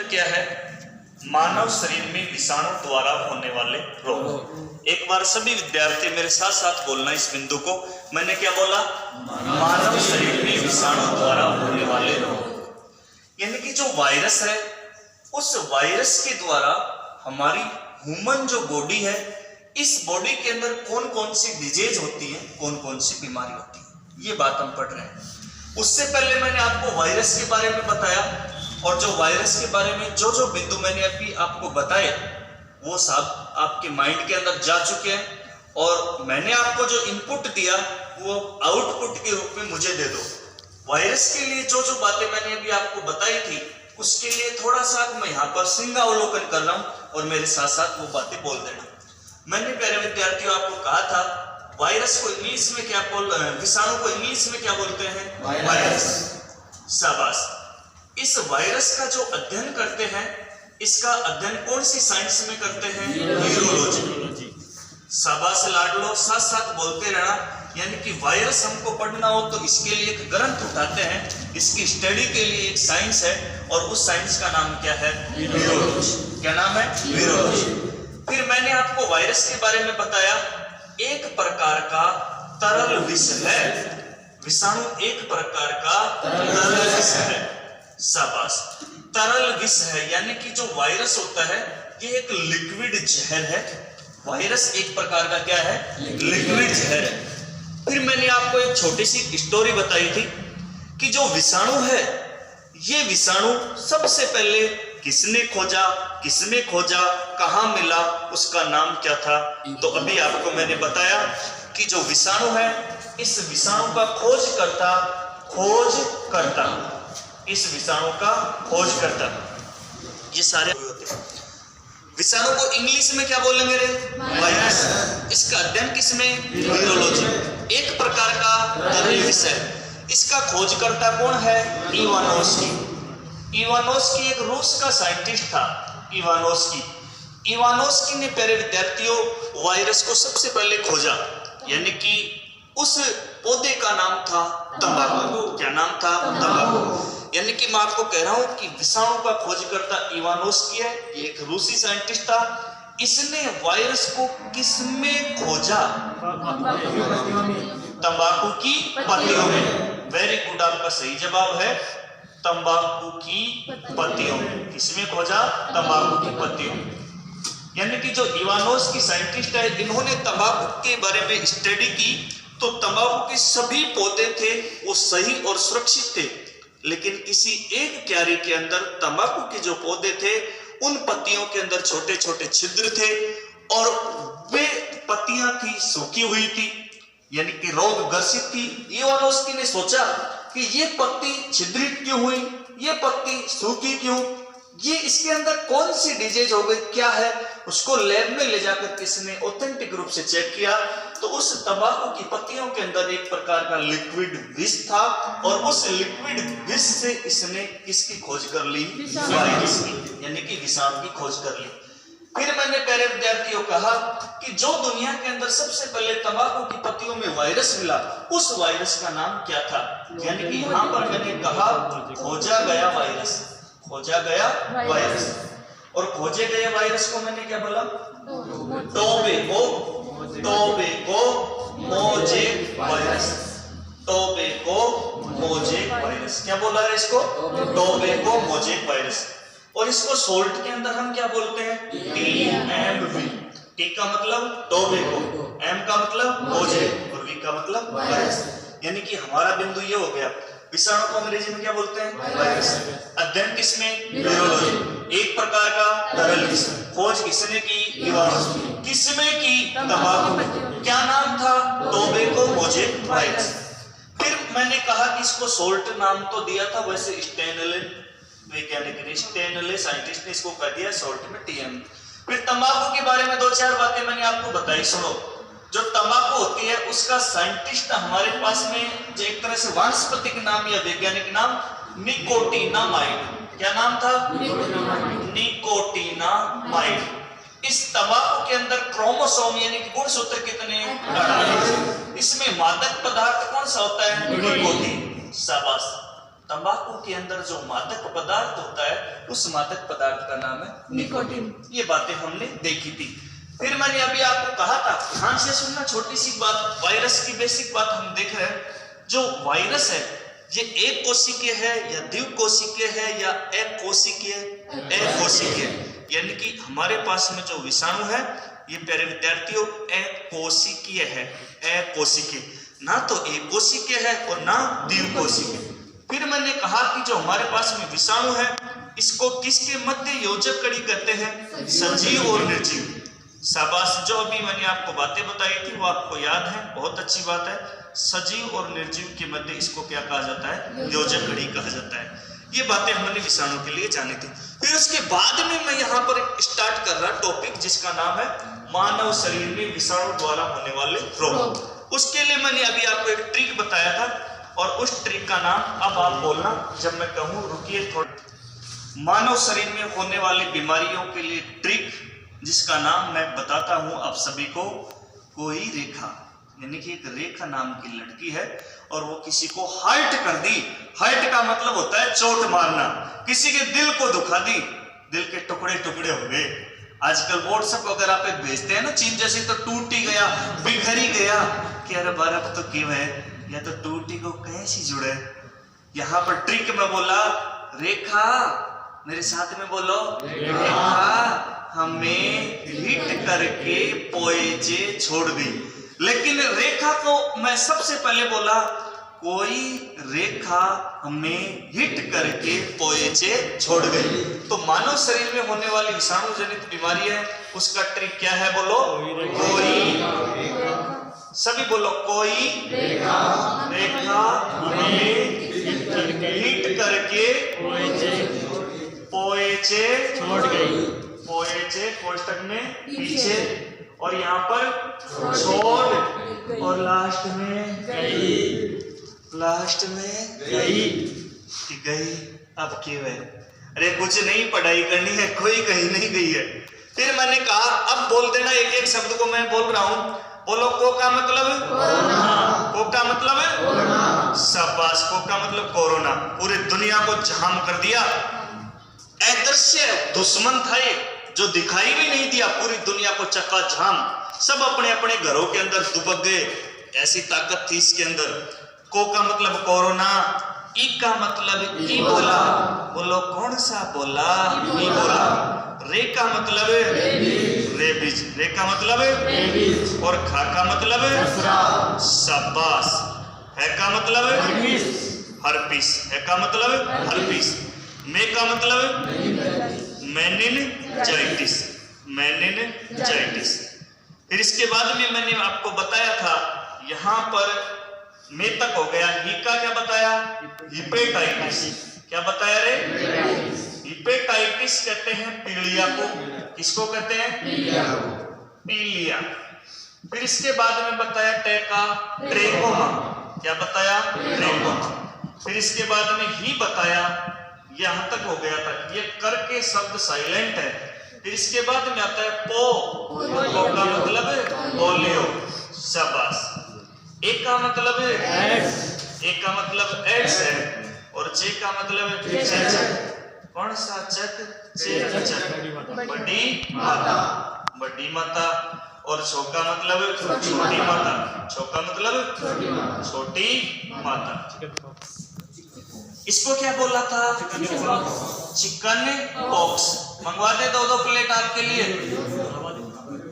Topic क्या है? मानव शरीर में विषाणु द्वारा होने वाले रोग। एक बार सभी विद्यार्थी मेरे साथ साथ बोलना इस बिंदु को। मैंने क्या बोला? मानव शरीर में विषाणु द्वारा होने वाले रोग। यानी कि जो वायरस है, उस वायरस के द्वारा हमारी ह्यूमन जो बॉडी है, इस बॉडी के अंदर कौन कौन सी डिजीज होती है, कौन कौन सी बीमारी होती है, ये बात हम पढ़ रहे हैं। उससे पहले मैंने आपको वायरस के बारे में बताया, और जो वायरस के बारे में जो जो बिंदु मैंने अभी आपको बताए वो सब आपके माइंड के अंदर जा चुके हैं, और मैंने आपको जो इनपुट दिया वो आउटपुट के रूप में मुझे दे दो। वायरस के लिए जो जो बातें मैंने अभी आपको बताई थी, उसके लिए थोड़ा सा मैं यहाँ पर सिंहावलोकन कर रहा हूँ और मेरे साथ साथ वो बातें बोल देना। मैंने प्यारे विद्यार्थियों आपको कहा था, वायरस को इंग्लिश में क्या विषाणु को इंग्लिश में क्या बोलते हैं? वायरस। शाबाश। इस वायरस का जो अध्ययन करते हैं, इसका अध्ययन कौन सी साइंस में करते हैं? वीरोलॉजी। शाबाश लाडलो, साथ साथ बोलते रहना। यानी कि वायरस हमको पढ़ना हो तो इसके लिए एक ग्रंथ उठाते हैं, इसकी स्टडी के लिए एक साइंस है, और उस साइंस का नाम क्या है? वीरोलॉजी। क्या नाम है? वीरोलॉजी। फिर मैंने आपको वायरस के बारे में बताया, एक प्रकार का तरल विष है। विषाणु एक प्रकार का तरल विष है। शाबाश। तरल विष है, यानी कि जो वायरस होता है ये एक लिक्विड जहर है। वायरस एक प्रकार का क्या है? लिक्विड जहर है। फिर मैंने आपको एक छोटी सी स्टोरी बताई थी कि जो विषाणु है, ये विषाणु सबसे पहले किसने खोजा, कहां मिला, उसका नाम क्या था? तो अभी आपको मैंने बताया कि जो विषाणु है, इस विषाणु का खोजकर्ता, इस विषाणु का खोजकर्ता, ये सारे होते हैं। विषाणु को इंग्लिश में क्या बोलेंगे रे? वायरस। इसका अध्ययन किसमें? वीरोलॉजी। एक प्रकार का तरल विष है। इसका खोजकर्ता कौन है? इवानोस्की एक रूस का साइंटिस्ट था। इवानोस्की ने प्यारे विद्यार्थियों वायरस को सबसे पहले खोजा, यानी कि उस पौधे का नाम था तंबाकू। क्या नाम था? तंबाकू। यानी कि मैं आपको कह रहा हूं कि विषाणु का खोजकर्ता इवानोस्की है, ये एक रूसी साइंटिस्ट था। इसने वायरस को किसमें खोजा? तंबाकू की पत्तियों में। वेरी गुड, आपका सही जवाब है तंबाकू की पत्तियों में। किसमें खोजा? तंबाकू की पत्तियों में। यानी कि जो इवानोस्की साइंटिस्ट है, इन्होंने तंबाकू के बारे में स्टडी की, तो तंबाकू के सभी पौधे थे वो सही और सुरक्षित थे, लेकिन किसी एक क्यारी के अंदर तंबाकू के जो पौधे थे, उन पत्तियों के अंदर छोटे छोटे छिद्र थे, और वे पत्तियां थी सूखी हुई थी, यानी कि रोग ग्रसित थी। इवानोस्की ने सोचा कि ये पत्ती छिद्रित क्यों हुई, ये पत्ती सूखी क्यों, ये इसके अंदर कौन सी डिजीज हो गई, क्या है? उसको लैब में ले जाकर किसने ऑथेंटिक रूप से चेक किया, तो उस तंबाकू की पत्तियों के अंदर एक प्रकार का लिक्विड विष था, और उस लिक्विड विष से इसने किसकी खोज कर ली? वायरस की, यानी कि विषाणु की खोज कर ली। फिर मैंने प्यारे विद्यार्थियों कहा कि जो दुनिया के अंदर सबसे पहले तंबाकू की पत्तियों में वायरस मिला, उस वायरस का नाम क्या था? यानी कि यहाँ पर मैंने कहा खोजा गया वायरस। और खोजे गए वायरस को मैंने क्या बोला? Tobacco mosaic virus. क्या बोला है इसको? Tobacco mosaic virus. और इसको सोल्ट के अंदर हम क्या बोलते हैं? TMV। टी का मतलब टोबैको, M का मतलब मोज़ेक, और V का मतलब वायरस। यानी कि हमारा बिंदु ये हो गया, विषाणु को अंग्रेजी में क्या बोलते हैं? वायरस। अध्ययन किसमें? वीरोलॉजी। एक प्रकार का तरल विष। खोज किसने की? इवानोस्की। किसमें की? तंबाकू में। क्या नाम था? Tobacco mosaic virus. फिर मैंने कहा कि इसको सोल्ट नाम तो दिया था, वैसे स्टेनले वैज्ञानिक ने, स्टेनले साइंटिस्ट ने इसको कर दिया सोल्ट में TM। फिर तंबाकू के बारे में दो चार बातें मैंने आपको बताई। सुनो, जो तंबाकू होती है उसका साइंटिस्ट हमारे पास में जो एक तरह से वानस्पतिक नाम या वैज्ञानिक नाम निकोटिनामाइड। क्या नाम था? निकोटिनामाइड। इस तंबाकू के अंदर क्रोमोसोम यानी कि गुणसूत्र कितने? 48। इसमें मादक पदार्थ कौन सा होता है? निकोटीन। शाबाश। तंबाकू के अंदर जो मादक पदार्थ होता है उस मादक पदार्थ का नाम है निकोटीन। ये बातें हमने देखी थी। फिर मैंने अभी आपको कहा था, ध्यान से सुनना, छोटी सी बात, वायरस की बेसिक बात हम देख रहे हैं। जो वायरस है ये एक कोशिकीय है या द्विकोशिकीय है या एक कोशिकीय, यानी कि हमारे पास में जो विषाणु है ये प्यारे विद्यार्थियों एक कोशिकीय है, एक कोशिकीय, ना तो एक कोशिकीय है और ना द्विकोशिकीय। फिर मैंने कहा कि जो हमारे पास में विषाणु है इसको किसके मध्य योजक कड़ी कहते हैं? सजीव और निर्जीव। शाबाश, जो अभी मैंने आपको बातें बताई थी वो आपको याद है, बहुत अच्छी बात है। सजीव और निर्जीव के मध्य इसको क्या कहा जाता है? योजक कड़ी कहा जाता है। ये बातें हमने विषाणु के लिए जानी थी। फिर उसके बाद में मैं यहाँ पर स्टार्ट कर रहा टॉपिक जिसका नाम है मानव शरीर में विषाणु द्वारा होने वाले रोग। उसके लिए मैंने अभी आपको एक ट्रिक बताया था और उस ट्रिक का नाम अब आप बोलना जब मैं कहूँ, रुकिए थोड़ा। मानव शरीर में होने वाली बीमारियों के लिए ट्रिक जिसका नाम मैं बताता हूँ आप सभी को। कोई रेखा, यानी कि एक रेखा नाम की लड़की है और वो किसी को हर्ट कर दी। हर्ट का मतलब होता है चोट मारना, किसी के दिल को दुखा दी, दिल के टुकड़े टुकड़े हो गए। आजकल व्हाट्सएप वगैरह पे भेजते हैं ना चीज, जैसे तो टूट ही गया, बिखर ही गया, कि अरे बर्फ तो क्यों है, या तो टूटी को कैसी जुड़े। यहाँ पर ट्रिक में बोला रेखा, मेरे साथ में बोलो रेखा हमें हिट करके पोएजे छोड़ गई। लेकिन रेखा को मैं सबसे पहले बोला कोई रेखा हमें हिट करके पोएजे छोड़ गई। तो मानव शरीर में होने वाली विषाणु जनित बीमारी है, उसका ट्रिक क्या है? बोलो कोई, सभी बोलो कोई रेखा हमें हिट करके पोएजे छोड़ गई। पोएजे कोष्टक में पीछे और यहाँ पर छोड़ और लास्ट में गई। अब क्यों है? अरे कुछ नहीं, पढ़ाई करनी है, कोई कहीं नहीं गई है। फिर मैंने कहा अब बोल देना एक एक शब्द को मैं बोल रहा हूँ। बोलो को का मतलब कोरोना, को का मतलब कोरोना, शाबाश, को का मतलब कोरोना। पूरी दुनिया को जाम कर दिया। अदृश्य दुश्मन था ये, जो दिखाई भी नहीं दिया, पूरी दुनिया को चक्का जाम। सब अपने अपने घरों के अंदर दुबक गए, ऐसी ताकत थी इसके अंदर। को का मतलब कोरोना, ई का मतलब इबोला। बोलो कौन सा बोला? इबोला। रे का मतलब रेबीज, रे का मतलब रेबीज, और खा का मतलब शाबाश, है का मतलब हर्पीस, है का मतलब हर्पीस, मे का मतलब मेनिनजाइटिस, मेनिनजाइटिस। फिर इसके बाद में मैंने आपको बताया था यहाँ पर मे तक हो गया। ही का क्या बताया? हिपेटाइटिस। क्या बताया रे? हिपेटाइटिस कहते हैं पीलिया को। किसको कहते हैं? पीलिया। फिर इसके बाद में बताया टेका, ट्रेकोमा। क्या बताया? ट्रेकोमा। फिर इसके बाद में ही बताया, यहां तक हो गया था, ये करके शब्द साइलेंट है। फिर इसके बाद में आता है पो का मतलब पोलियो, शाबाश। एक का मतलब एड्स, एक का मतलब एड्स है, और चे का मतलब चेचक। कौन सा चक? चेचक। बड़ी माता, बड़ी माता। और छोका मतलब छोटी माता, छोका मतलब छोटी माता। इसको क्या बोला था? Chicken pox. मंगवा दे 2-2 प्लेट आपके लिए।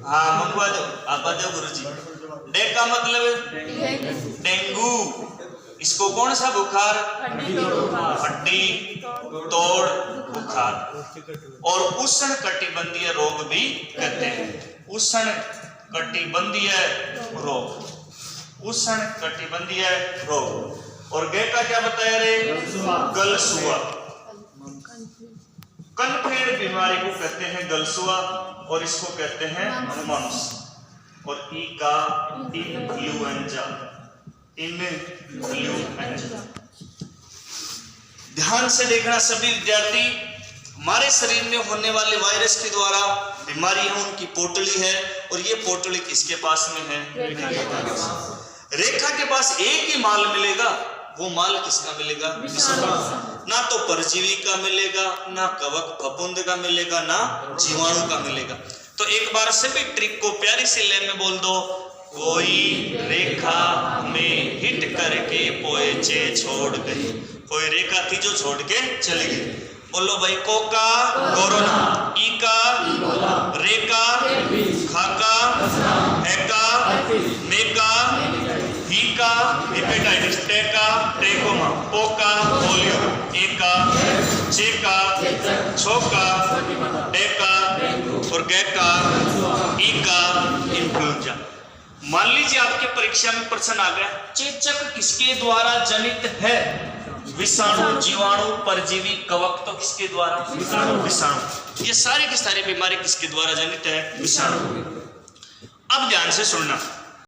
हाँ मंगवा दो, आप आ जाओ गुरुजी। डे का मतलब डेंगू। इसको कौन सा बुखार? हड्डी तोड़ बुखार। और उष्ण कटिबंधीय रोग भी कहते हैं। उष्ण कटिबंधीय रोग, उष्ण कटिबंधीय रोग। और गे का क्या बताया रे? गलसुआ। कनफेड़ बीमारी को कहते हैं गलसुआ, और इसको कहते हैं मम्स। और ई का इन्फ्लुएंजा, इन्फ्लुएंजा। ध्यान से देखना सभी विद्यार्थी, हमारे शरीर में होने वाले वायरस के द्वारा बीमारियां उनकी पोटली है, और ये पोटली किसके पास में है? रेखा के पास एक ही माल मिलेगा, वो माल किसका मिलेगा? विषाणु। ना तो परजीवी का मिलेगा, ना कवक फफूंद का मिलेगा, ना जीवाणु का मिलेगा। तो एक बार सभी ट्रिक को प्यारी सी लाइन में बोल दो। कोई रेखा में हिट करके पोएचे छोड़ गई। कोई रेखा थी जो छोड़ के चली गई। बोलो भाई, को का कोरोना, ई का रेखा, खा का हैका, मे का ही का हेपेटाइटिस, टे का ट्रेकोमा, पो का पोलियो, ए का चे का छो का डे का और गे का ई का इन्फ्लुएंजा। मान लीजिए आपके परीक्षा में प्रश्न आ गया, चेचक किसके द्वारा जनित है? विषाणु, जीवाणु, परजीवी, कवक। तो किसके द्वारा? विषाणु। ये सारी की सारी बीमारी किसके द्वारा जनित है? विषाणु। अब ध्यान से सुनना।